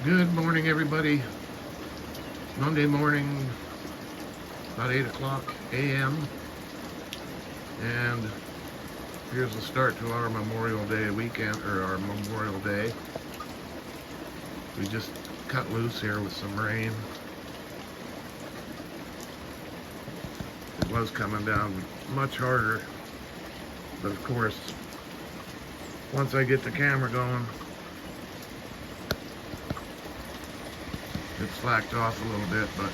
Good morning, everybody. Monday morning, about 8 o'clock a.m. And here's the start to our Memorial Day weekend, or our Memorial Day. We just cut loose here with some rain. It was coming down much harder, but of course, once I get the camera going, it slacked off a little bit, but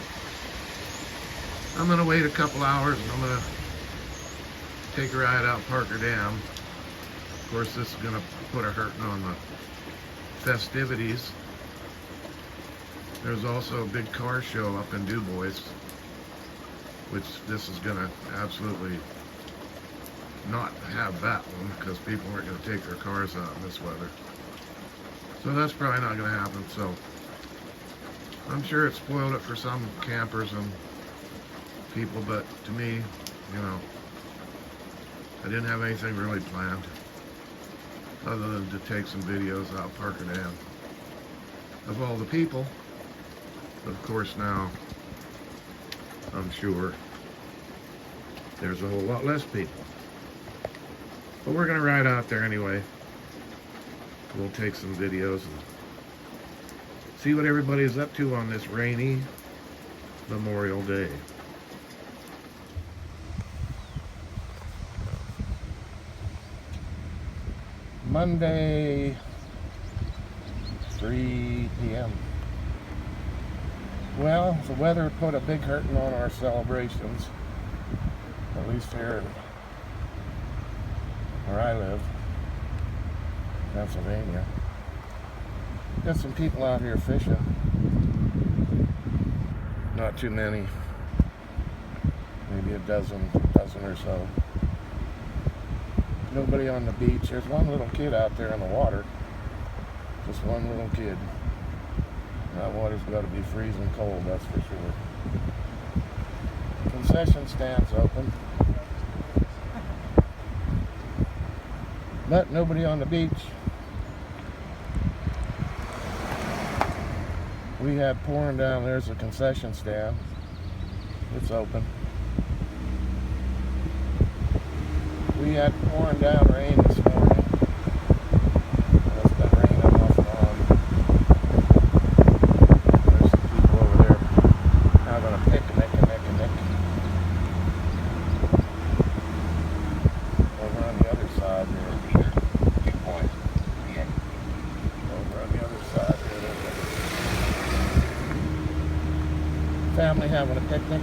I'm going to wait a couple hours and I'm going to take a ride out Parker Dam. Of course, this is going to put a hurting on the festivities. There's also a big car show up in Du Bois, which this is going to absolutely not have that one because people aren't going to take their cars out in this weather. So that's probably not going to happen. So I'm sure it spoiled it for some campers and people, but to me, you know, I didn't have anything really planned other than to take some videos out Parker Dam of all the people. But of course now, I'm sure there's a whole lot less people. But we're going to ride out there anyway. We'll take some videos and see what everybody's up to on this rainy Memorial Day. Monday, 3 p.m. Well, the weather put a big hurting on our celebrations, at least here where I live, Pennsylvania. Got some people out here fishing. Not too many. Maybe a dozen or so. Nobody on the beach. There's one little kid out there in the water. Just one little kid. That water's got to be freezing cold, that's for sure. Concession stand's open. But nobody on the beach. We had pouring down. There's a concession stand. It's open. We had pouring down rain this morning. It's been raining off and on. There's some people over there having a picnic. Over on the other side here. Over on the other side here, there's a family having a picnic.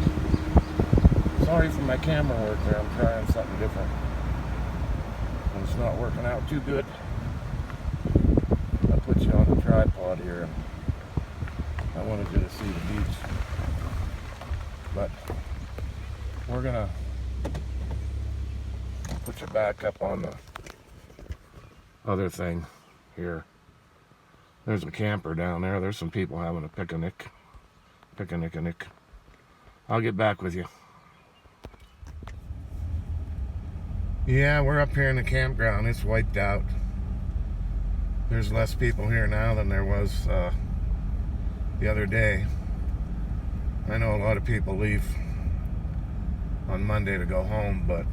Sorry for my camera work there. I'm trying something different. And it's not working out too good. I'll put you on the tripod here. I wanted you to see the beach. But we're gonna put you back up on the other thing here. There's a camper down there. There's some people having a picnic. I'll get back with you. Yeah, we're up here in the campground. It's wiped out. There's less people here now than there was the other day. I know a lot of people leave on Monday to go home, but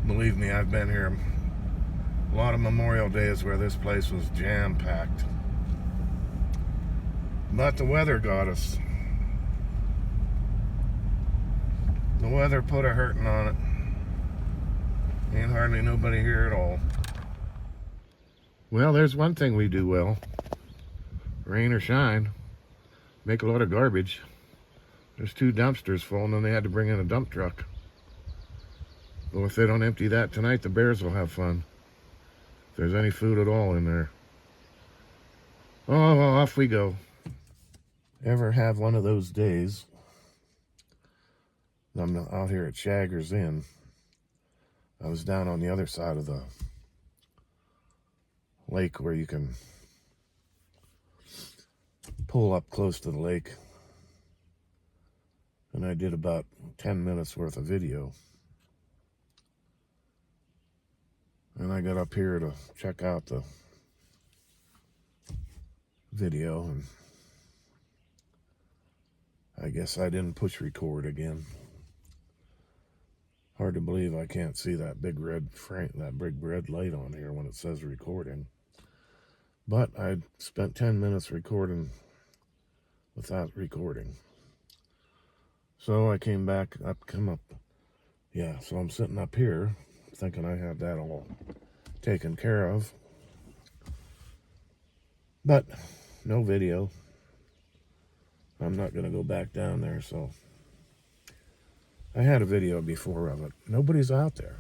believe me, I've been here a lot of Memorial Days where this place was jam-packed. But the weather got us. The weather put a hurting on it. Ain't hardly nobody here at all. Well, there's one thing we do well. Rain or shine. Make a lot of garbage. There's 2 dumpsters full and then they had to bring in a dump truck. Well, if they don't empty that tonight, the bears will have fun. If there's any food at all in there. Oh, well, off we go. Ever have one of those days? I'm out here at Shagger's Inn. I was down on the other side of the lake where you can pull up close to the lake. And I did about 10 minutes worth of video. And I got up here to check out the video, and I guess I didn't push record again. Hard to believe I can't see that big red light on here when it says recording. But I spent 10 minutes recording without recording. So I came back up, yeah, so I'm sitting up here thinking I had that all taken care of. But no video. I'm not going to go back down there, so I had a video before of it. Nobody's out there.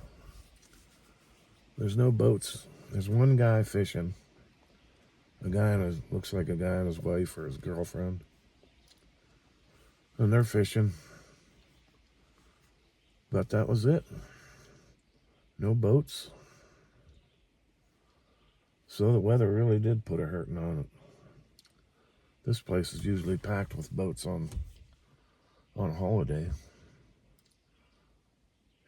There's no boats. There's one guy fishing. Looks like a guy and his wife or his girlfriend. And they're fishing. But that was it. No boats. So the weather really did put a hurting on it. This place is usually packed with boats on holiday.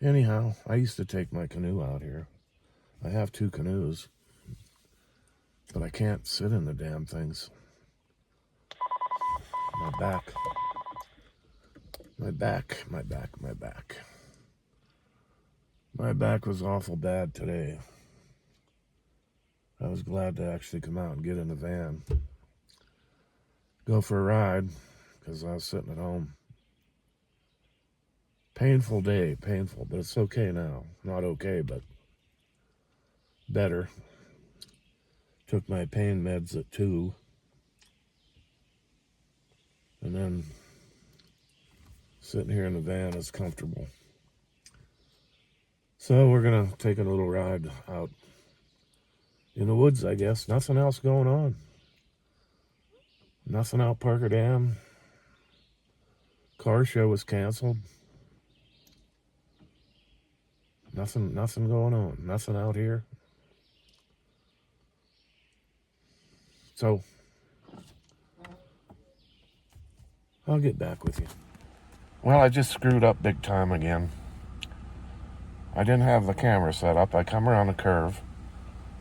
Anyhow, I used to take my canoe out here. I have 2 canoes, but I can't sit in the damn things. My back. My back was awful bad today. I was glad to actually come out and get in the van. Go for a ride, because I was sitting at home. Painful day, painful, but it's okay now. Not okay, but better. Took my pain meds at 2. And then sitting here in the van is comfortable. So we're going to take a little ride out in the woods, I guess. Nothing else going on. Nothing out Parker Dam. Car show was canceled. Nothing going on. Nothing out here. So I'll get back with you. Well, I just screwed up big time again. I didn't have the camera set up. I come around the curve,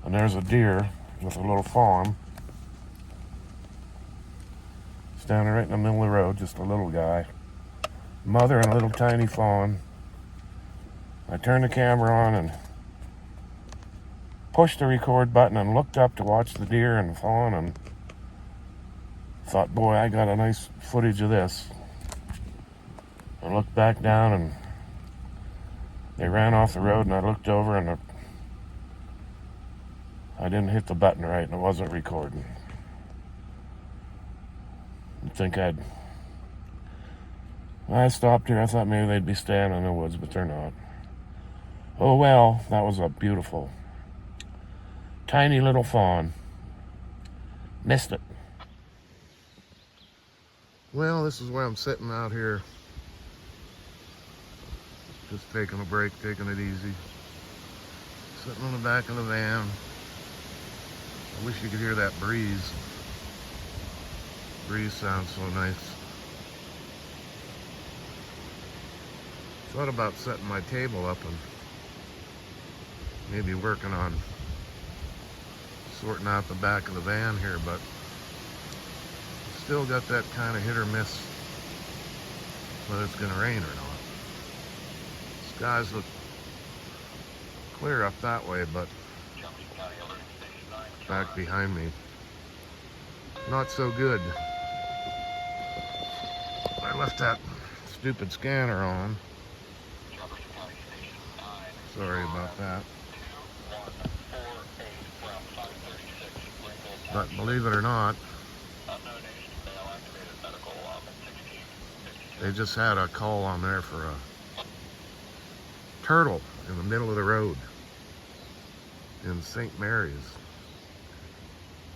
and there's a deer with a little fawn. Standing right in the middle of the road, just a little guy. Mother and a little tiny fawn. I turned the camera on and pushed the record button and looked up to watch the deer and the fawn and thought, boy, I got a nice footage of this. I looked back down and they ran off the road, and I looked over and I didn't hit the button right and it wasn't recording. I stopped here. I thought maybe they'd be staying in the woods, but they're not. Oh well, that was a beautiful, tiny little fawn. Missed it. Well, this is where I'm sitting out here. Just taking a break, taking it easy. Sitting on the back of the van. I wish you could hear that breeze. Breeze sounds so nice. Thought about setting my table up and maybe working on sorting out the back of the van here, but still got that kind of hit or miss whether it's going to rain or not. Skies look clear up that way, but back behind me, not so good. I left that stupid scanner on. Sorry about that. But believe it or not, they just had a call on there for a turtle in the middle of the road in St. Mary's.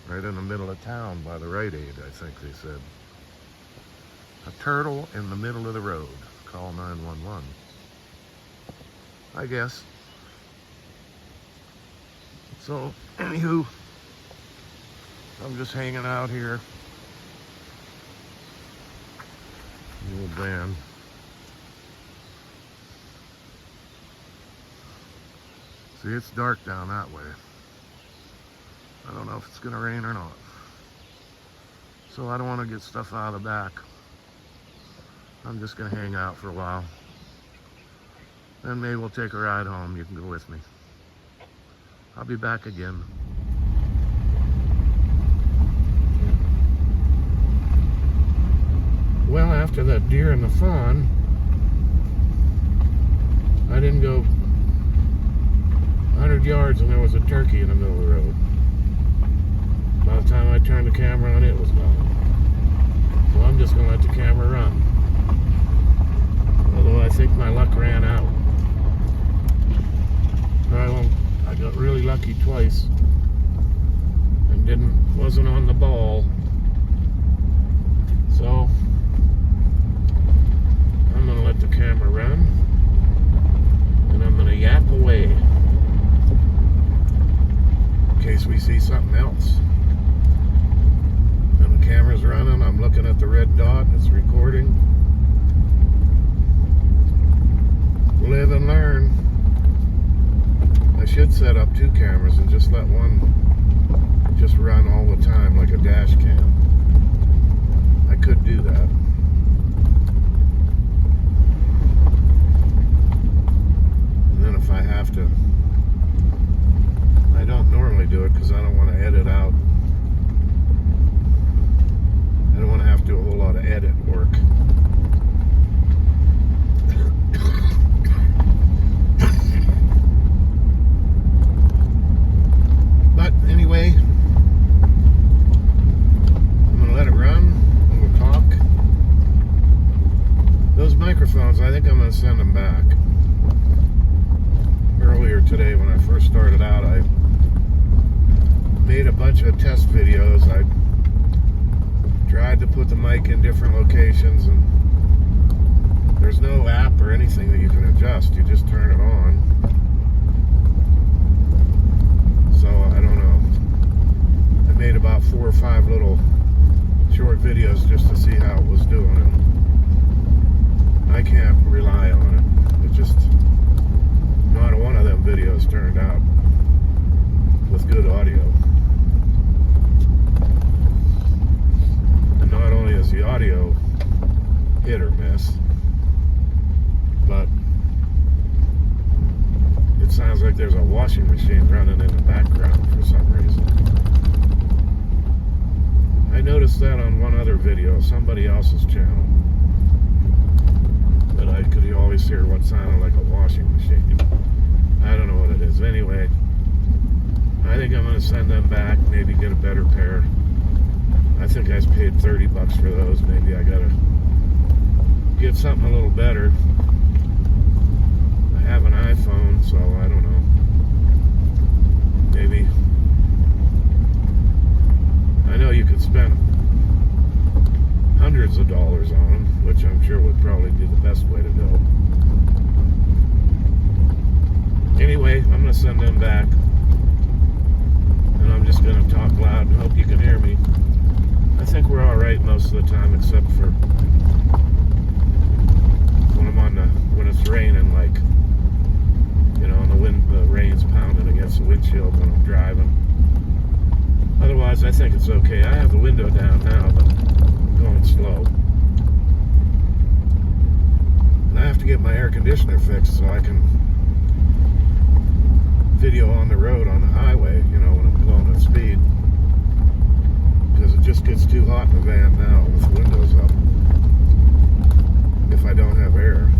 Right in the middle of town by the Rite Aid, I think they said. A turtle in the middle of the road. Call 911. I guess. So, anywho, I'm just hanging out here. The old van. See, it's dark down that way. I don't know if it's going to rain or not. So I don't want to get stuff out of the back. I'm just going to hang out for a while. Then maybe we'll take a ride home. You can go with me. I'll be back again. Well, after that deer and the fawn, I didn't go 100 yards and there was a turkey in the middle of the road. By the time I turned the camera on, it was gone. So I'm just going to let the camera run. Although I think my luck ran out. I got really lucky twice and wasn't on the ball. So I'm going to let the camera run and I'm going to yap away in case we see something else. And the camera's running, I'm looking at the red dot, it's recording. Live and learn. I should set up 2 cameras and just let one just run all the time like a dash cam. I could do that. And then if I have to, I don't normally do it because I don't want to edit out. I don't want to have to do a whole lot of edit work. But anyway, I'm going to let it run and we'll talk. Those microphones, I think I'm going to send them back. Earlier today when I first started out, I made a bunch of test videos. I tried to put the mic in different locations and there's no app or anything that you can adjust. You just turn it on. So I don't know. I made about 4 or 5 little short videos just to see how it was doing. And I can't rely on it. It just, not one of them videos turned out with good audio. And not only is the audio hit or miss, but it sounds like there's a washing machine running in the background for some reason. I noticed that on one other video, somebody else's channel, but I could always hear what sounded like a washing machine. I don't know what it is. Anyway, I think I'm going to send them back, maybe get a better pair. I think I paid $30 for those. Maybe I got to get something a little better. I have an iPhone, so I don't know. Maybe. I know you could spend hundreds of dollars on them, which I'm sure would probably be the best way to go. Anyway, I'm going to send them back. And I'm just going to talk loud and hope you can hear me. I think we're alright most of the time, except for when I'm on when it's raining, like, you know, and the rain's pounding against the windshield when I'm driving. Otherwise, I think it's okay. I have the window down now, but I'm going slow. And I have to get my air conditioner fixed so I can video on the road on the highway, you know, when I'm going at speed. Because it just gets too hot in the van now with the windows up. If I don't have air.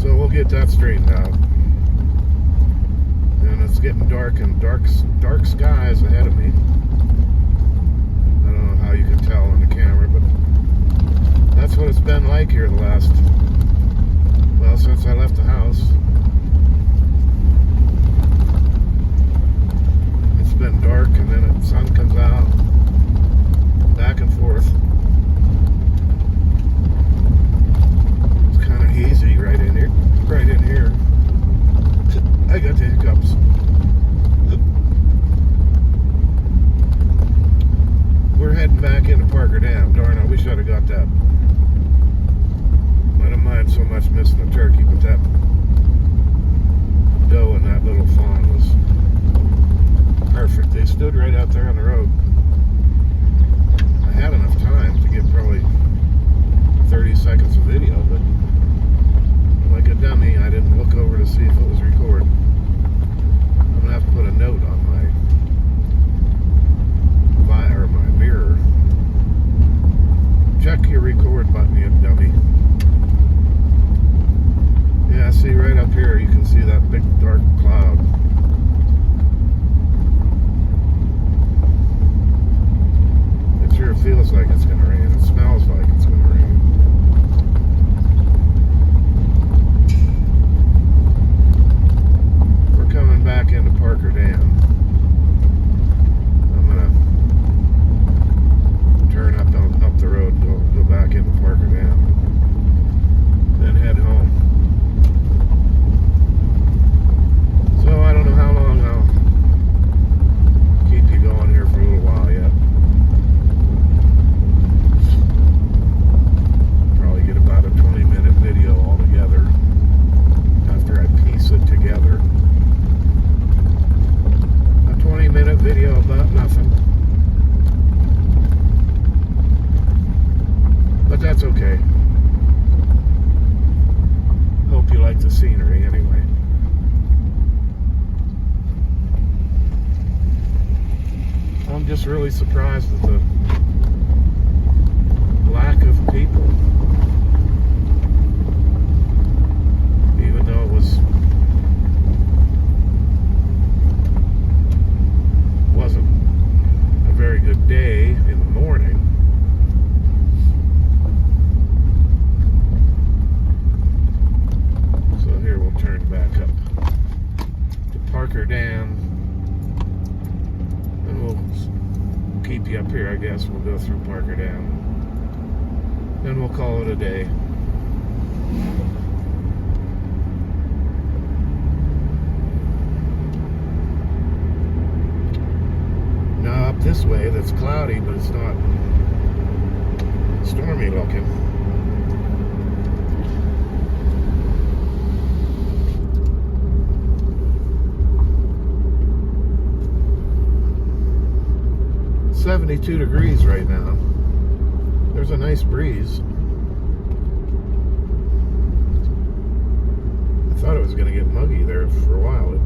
So we'll get that straightened out. And it's getting dark and dark skies ahead of me. I don't know how you can tell on the camera, but that's what it's been like here the last, well, since I left the house. It's been dark and then the sun comes out, back and forth. It's kind of hazy right in here. I got the hiccups. We're heading back into Parker Dam. Darn, I wish I'd have got that. I don't mind so much missing the turkey, but that doe and that little fawn was perfect. They stood right out there on the road. video about nothing. But that's okay. Hope you like the scenery anyway. I'm just really surprised at the lack of people. Even though it wasn't a very good day in the morning. So here we'll turn back up to Parker Dam. And we'll keep you up here, I guess. We'll go through Parker Dam. Then we'll call it a day. Now up this way, that's cloudy, but it's not stormy looking. It's 72 degrees right now. There's a nice breeze. I thought it was going to get muggy there for a while.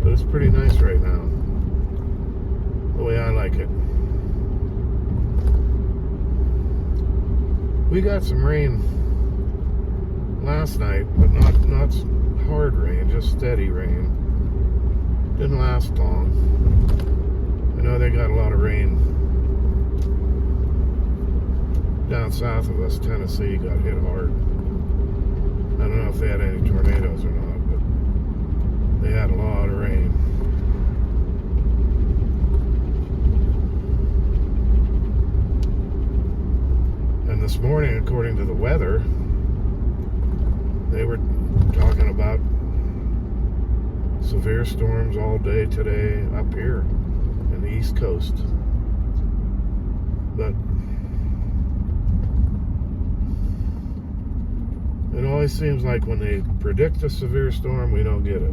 But it's pretty nice right now. The way I like it. We got some rain last night, but not hard rain, just steady rain. Didn't last long. I know they got a lot of rain down south of us. Tennessee got hit hard. I don't know if they had any tornadoes or not, but they had a lot of rain. And this morning, according to the weather, they were talking about severe storms all day today up here in the East Coast. But it always seems like when they predict a severe storm, we don't get it.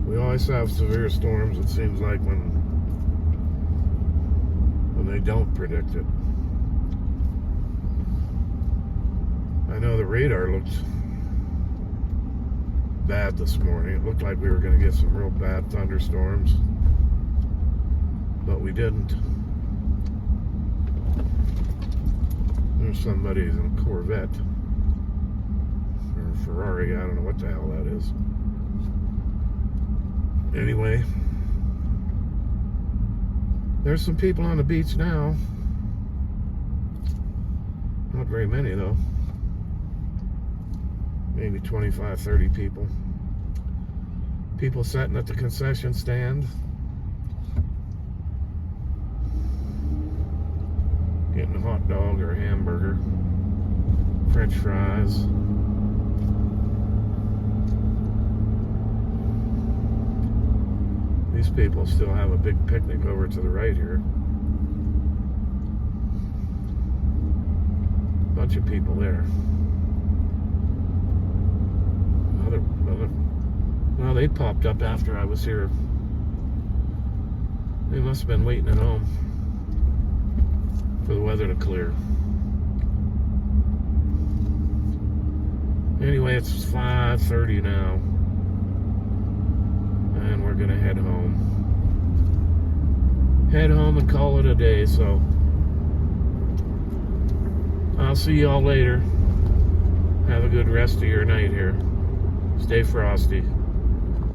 We always have severe storms, it seems like, when they don't predict it. I know the radar looked bad this morning. It looked like we were going to get some real bad thunderstorms, but we didn't. There's somebody in a Corvette or a Ferrari. I don't know what the hell that is. Anyway, there's some people on the beach now. Not very many though. Maybe 25, 30 people. People sitting at the concession stand. Getting a hot dog or a hamburger. French fries. These people still have a big picnic over to the right here. Bunch of people there. Well, they popped up after I was here. They must have been waiting at home for the weather to clear. Anyway, it's 5:30 now, and we're gonna head home. Head home and call it a day. So I'll see y'all later. Have a good rest of your night here. Stay frosty.